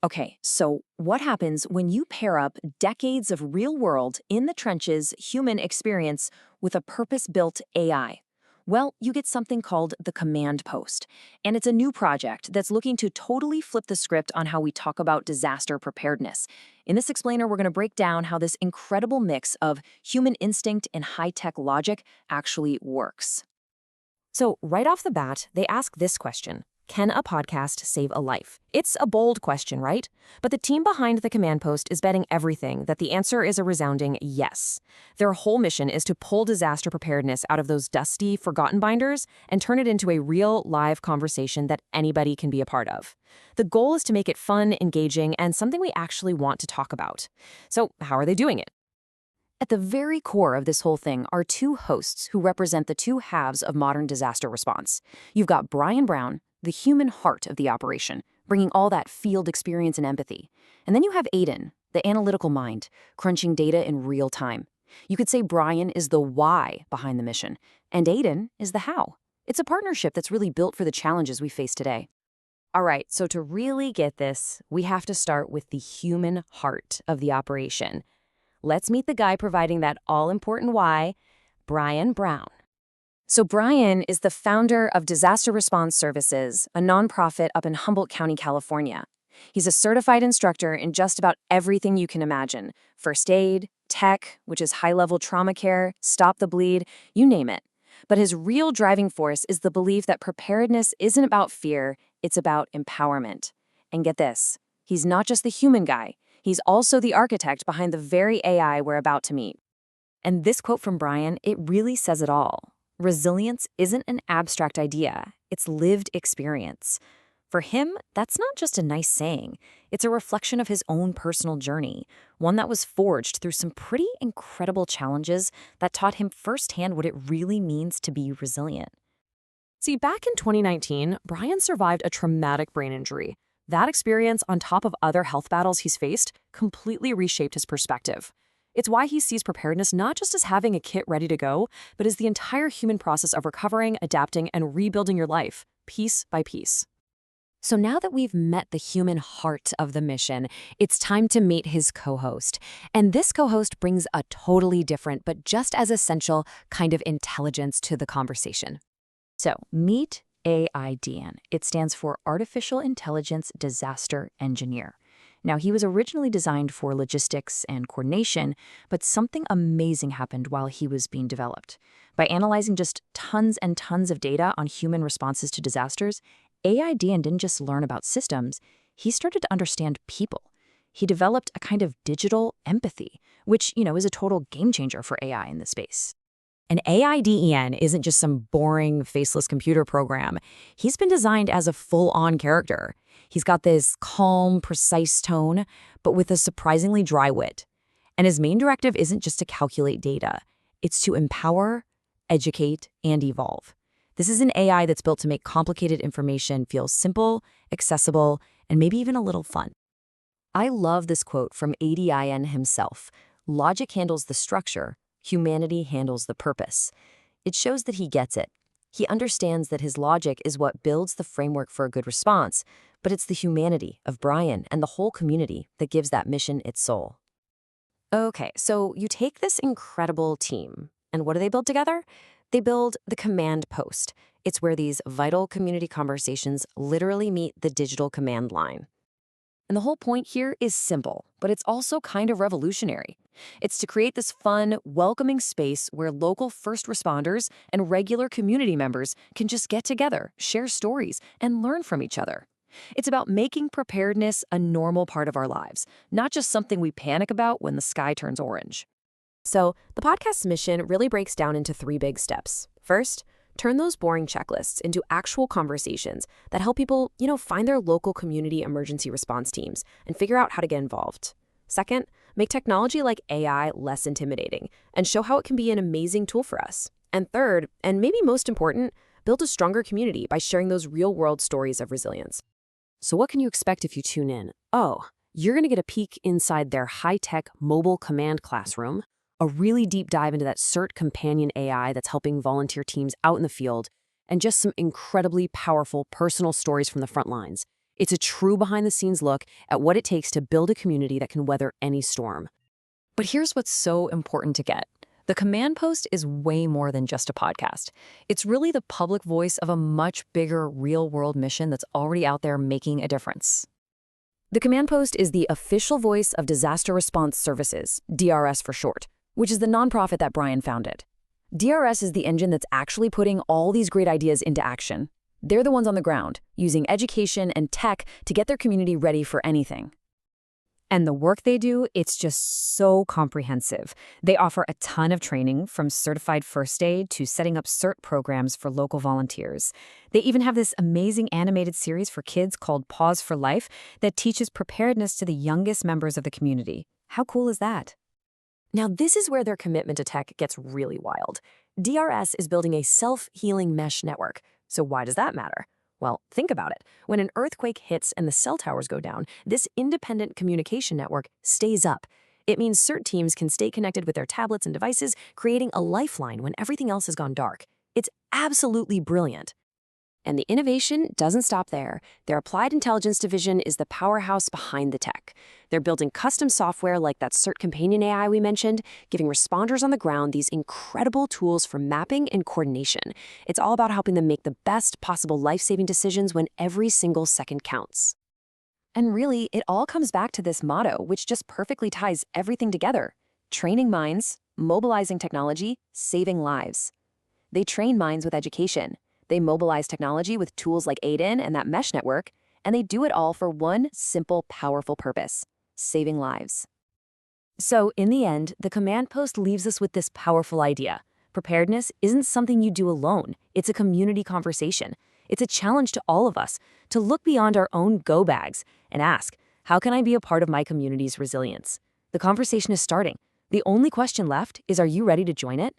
Okay, so what happens when you pair up decades of real world, in the trenches human experience with a purpose built AI? Well, you get something called the Command Post. And it's a new project that's looking to totally flip the script on how we talk about disaster preparedness. In this explainer, we're going to break down how this incredible mix of human instinct and high tech logic actually works. So, right off the bat, they ask this question: can a podcast save a life? It's a bold question, right? But the team behind the Command Post is betting everything that the answer is a resounding yes. Their whole mission is to pull disaster preparedness out of those dusty, forgotten binders and turn it into a real, live conversation that anybody can be a part of. The goal is to make it fun, engaging, and something we actually want to talk about. So, how are they doing it? At the very core of this whole thing are two hosts who represent the two halves of modern disaster response. You've got Brian Brown, the human heart of the operation, bringing all that field experience and empathy. And then you have Aiden, the analytical mind, crunching data in real time. You could say Brian is the why behind the mission, and Aiden is the how. It's a partnership that's really built for the challenges we face today. All right, so to really get this, we have to start with the human heart of the operation. Let's meet the guy providing that all-important why, Brian Brown. So Brian is the founder of Disaster Response Services, a nonprofit up in Humboldt County, California. He's a certified instructor in just about everything you can imagine: first aid, tech, which is high-level trauma care, stop the bleed, you name it. But his real driving force is the belief that preparedness isn't about fear, it's about empowerment. And get this, he's not just the human guy. He's also the architect behind the very AI we're about to meet. And this quote from Brian, it really says it all. Resilience isn't an abstract idea, it's lived experience. For him, that's not just a nice saying. It's a reflection of his own personal journey, one that was forged through some pretty incredible challenges that taught him firsthand what it really means to be resilient. See, back in 2019, Brian survived a traumatic brain injury. That experience, on top of other health battles he's faced, completely reshaped his perspective. It's why he sees preparedness not just as having a kit ready to go, but as the entire human process of recovering, adapting, and rebuilding your life, piece by piece. So now that we've met the human heart of the mission, it's time to meet his co-host. And this co-host brings a totally different, but just as essential kind of intelligence to the conversation. So meet AIDN. It stands for Artificial Intelligence Disaster Engineer. Now, he was originally designed for logistics and coordination, but something amazing happened while he was being developed. By analyzing just tons and tons of data on human responses to disasters, AIDN didn't just learn about systems, he started to understand people. He developed a kind of digital empathy, which, is a total game changer for AI in this space. And AIDEN isn't just some boring, faceless computer program. He's been designed as a full-on character. He's got this calm, precise tone, but with a surprisingly dry wit. And his main directive isn't just to calculate data. It's to empower, educate, and evolve. This is an AI that's built to make complicated information feel simple, accessible, and maybe even a little fun. I love this quote from AIDN himself. Logic handles the structure, humanity handles the purpose. It shows that he gets it. He understands that his logic is what builds the framework for a good response, but it's the humanity of Brian and the whole community that gives that mission its soul. Okay, so you take this incredible team, and what do they build together? They build the Command Post. It's where these vital community conversations literally meet the digital command line. And the whole point here is simple, but it's also kind of revolutionary. It's to create this fun, welcoming space where local first responders and regular community members can just get together, share stories, and learn from each other. It's about making preparedness a normal part of our lives, not just something we panic about when the sky turns orange. So, the podcast's mission really breaks down into 3 big steps. First, turn those boring checklists into actual conversations that help people, find their local community emergency response teams and figure out how to get involved. Second, make technology like AI less intimidating and show how it can be an amazing tool for us. And third, and maybe most important, build a stronger community by sharing those real-world stories of resilience. So what can you expect if you tune in? Oh, you're going to get a peek inside their high-tech mobile command classroom, a really deep dive into that CERT companion AI that's helping volunteer teams out in the field, and just some incredibly powerful personal stories from the front lines. It's a true behind-the-scenes look at what it takes to build a community that can weather any storm. But here's what's so important to get. The Command Post is way more than just a podcast. It's really the public voice of a much bigger real-world mission that's already out there making a difference. The Command Post is the official voice of Disaster Response Services, DRS for short, which is the nonprofit that Brian founded. DRS is the engine that's actually putting all these great ideas into action. They're the ones on the ground, using education and tech to get their community ready for anything. And the work they do, it's just so comprehensive. They offer a ton of training, from certified first aid to setting up CERT programs for local volunteers. They even have this amazing animated series for kids called Pause for Life that teaches preparedness to the youngest members of the community. How cool is that? Now, this is where their commitment to tech gets really wild. DRS is building a self-healing mesh network. So why does that matter? Well, think about it. When an earthquake hits and the cell towers go down, this independent communication network stays up. It means CERT teams can stay connected with their tablets and devices, creating a lifeline when everything else has gone dark. It's absolutely brilliant. And the innovation doesn't stop there. Their Applied Intelligence division is the powerhouse behind the tech. They're building custom software like that CERT Companion AI we mentioned, giving responders on the ground these incredible tools for mapping and coordination. It's all about helping them make the best possible life-saving decisions when every single second counts. And really, it all comes back to this motto, which just perfectly ties everything together. Training minds, mobilizing technology, saving lives. They train minds with education. They mobilize technology with tools like Aiden and that mesh network, and they do it all for one simple, powerful purpose: saving lives. So, in the end, the Command Post leaves us with this powerful idea. Preparedness isn't something you do alone. It's a community conversation. It's a challenge to all of us to look beyond our own go bags and ask, how can I be a part of my community's resilience? The conversation is starting. The only question left is, are you ready to join it?